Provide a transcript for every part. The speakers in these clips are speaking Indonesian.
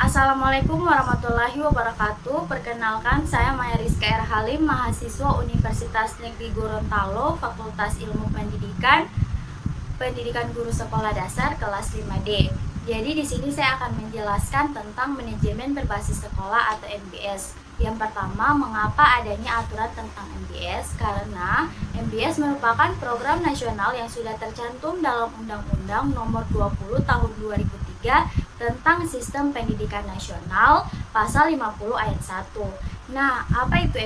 Assalamualaikum warahmatullahi wabarakatuh. Perkenalkan, saya Maya Rizka R. Halim, mahasiswa Universitas Negeri Gorontalo, Fakultas Ilmu Pendidikan Guru Sekolah Dasar kelas 5D. Jadi di sini saya akan menjelaskan tentang manajemen berbasis sekolah atau MBS. Yang pertama, mengapa adanya aturan tentang MBS? Karena MBS merupakan program nasional yang sudah tercantum dalam Undang-Undang Nomor 20 Tahun 2003 tentang Sistem Pendidikan Nasional pasal 50 ayat 1. Nah, apa itu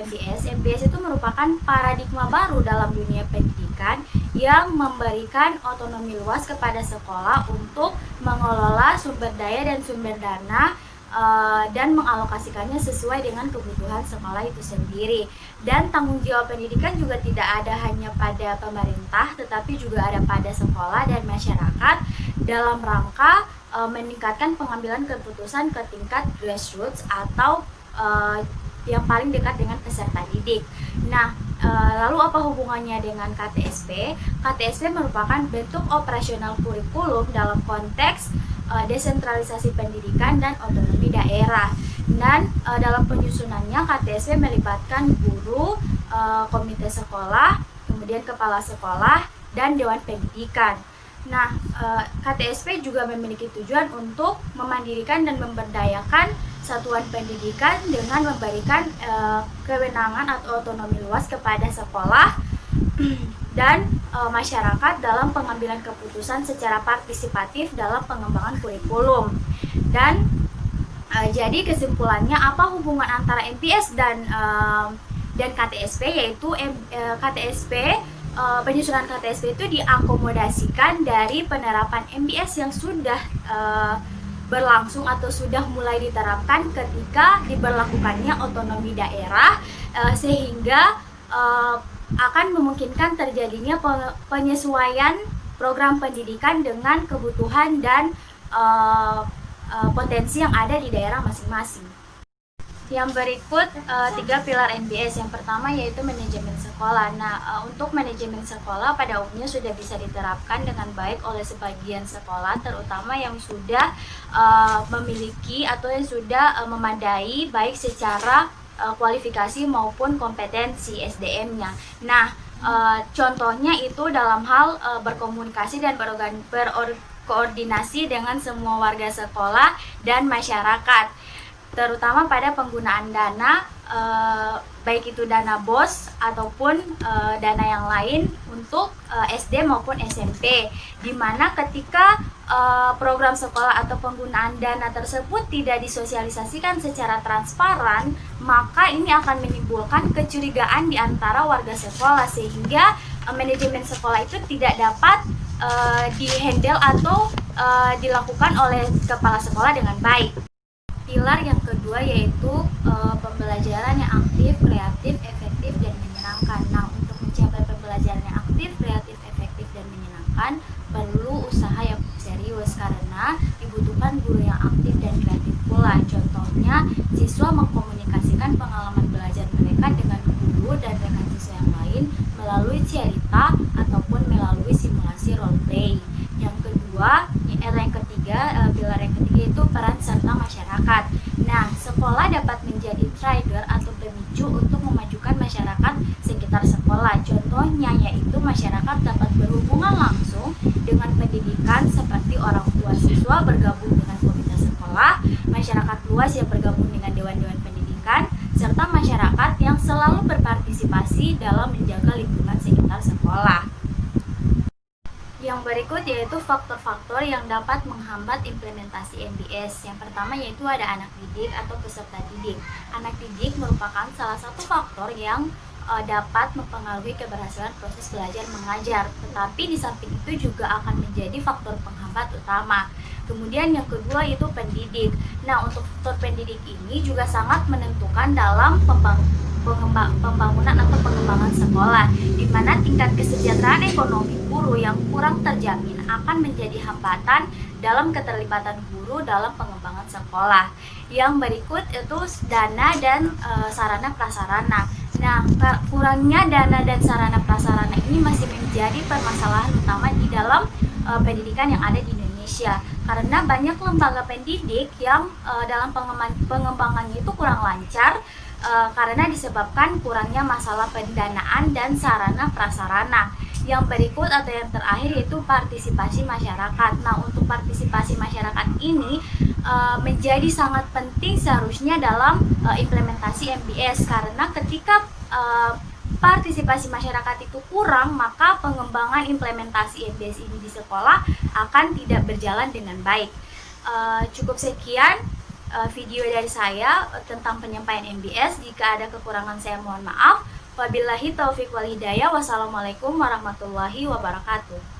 MBS? MBS itu merupakan paradigma baru dalam dunia pendidikan yang memberikan otonomi luas kepada sekolah untuk mengelola sumber daya dan sumber dana dan mengalokasikannya sesuai dengan kebutuhan sekolah itu sendiri. Dan tanggung jawab pendidikan juga tidak ada hanya pada pemerintah, tetapi juga ada pada sekolah dan masyarakat dalam rangka meningkatkan pengambilan keputusan ke tingkat grassroots atau yang paling dekat dengan peserta didik. Nah, lalu apa hubungannya dengan KTSP? KTSP merupakan bentuk operasional kurikulum dalam konteks desentralisasi pendidikan dan otonomi daerah. Dan dalam penyusunannya KTSP melibatkan guru, komite sekolah, kemudian kepala sekolah, dan dewan pendidikan. Nah, KTSP juga memiliki tujuan untuk memandirikan dan memberdayakan satuan pendidikan dengan memberikan kewenangan atau otonomi luas kepada sekolah dan masyarakat dalam pengambilan keputusan secara partisipatif dalam pengembangan kurikulum. Dan jadi kesimpulannya, apa hubungan antara MBS dan KTSP? Yaitu KTSP, penyusunan KTSP itu diakomodasikan dari penerapan MBS yang sudah berlangsung atau sudah mulai diterapkan ketika diberlakukannya otonomi daerah, sehingga akan memungkinkan terjadinya penyesuaian program pendidikan dengan kebutuhan dan potensi yang ada di daerah masing-masing. Yang berikut 3 pilar MBS. Yang pertama yaitu manajemen sekolah. Nah, untuk manajemen sekolah pada umumnya sudah bisa diterapkan dengan baik oleh sebagian sekolah, terutama yang sudah memiliki atau yang sudah memadai baik secara kualifikasi maupun kompetensi SDM-nya. Nah, contohnya itu dalam hal berkomunikasi dan berkoordinasi dengan semua warga sekolah dan masyarakat, terutama pada penggunaan dana, baik itu dana BOS ataupun dana yang lain untuk SD maupun SMP, di mana ketika program sekolah atau penggunaan dana tersebut tidak disosialisasikan secara transparan, maka ini akan menimbulkan kecurigaan di antara warga sekolah, sehingga manajemen sekolah itu tidak dapat dihandle atau dilakukan oleh kepala sekolah dengan baik. Pilar yang kedua yaitu pembelajaran yang aktif, kreatif, efektif, dan menyenangkan. Nah, untuk mencapai pembelajaran yang aktif, kreatif, efektif, dan menyenangkan perlu usaha yang serius, karena dibutuhkan guru yang aktif dan kreatif pula. Contohnya, siswa mengkomunikasikan pengalaman belajar mereka dengan guru dan rekan siswa yang lain melalui cerita ataupun melalui simulasi role play. Yang kedua, pilar yang ketiga itu peran serta masyarakat. Nah, sekolah dapat menjadi trigger atau pemicu untuk memajukan masyarakat sekitar sekolah. Contohnya yaitu masyarakat dapat berhubungan langsung dengan pendidikan, seperti orang tua siswa bergabung dengan komite sekolah, masyarakat luas yang bergabung dengan dewan-dewan pendidikan, serta masyarakat yang selalu berpartisipasi dalam menjaga lingkungan sekitar sekolah. Yang berikut yaitu faktor-faktor yang dapat menghambat implementasi MBS. Yang pertama yaitu ada anak didik atau peserta didik. Anak didik merupakan salah satu faktor yang dapat mempengaruhi keberhasilan proses belajar mengajar, tetapi di samping itu juga akan menjadi faktor penghambat utama. Kemudian yang kedua itu pendidik. Nah, untuk faktor pendidik ini juga sangat menentukan dalam pembangunan atau pengembangan sekolah, di mana tingkat kesejahteraan ekonomi guru yang kurang terjamin akan menjadi hambatan dalam keterlibatan guru dalam pengembangan sekolah. Yang berikut itu dana dan sarana prasarana. Nah, kurangnya dana dan sarana prasarana ini masih menjadi permasalahan utama di dalam pendidikan yang ada di Indonesia, karena banyak lembaga pendidik yang dalam pengembangannya itu kurang lancar karena disebabkan kurangnya masalah pendanaan dan sarana prasarana. Yang berikut atau yang terakhir yaitu partisipasi masyarakat. Nah, untuk partisipasi masyarakat ini menjadi sangat penting seharusnya dalam implementasi MBS, karena ketika partisipasi masyarakat itu kurang, maka pengembangan implementasi MBS ini di sekolah akan tidak berjalan dengan baik. Cukup sekian video dari saya tentang penyampaian MBS. Jika ada kekurangan saya mohon maaf. Wabillahi taufiq wal hidayah. Wassalamualaikum warahmatullahi wabarakatuh.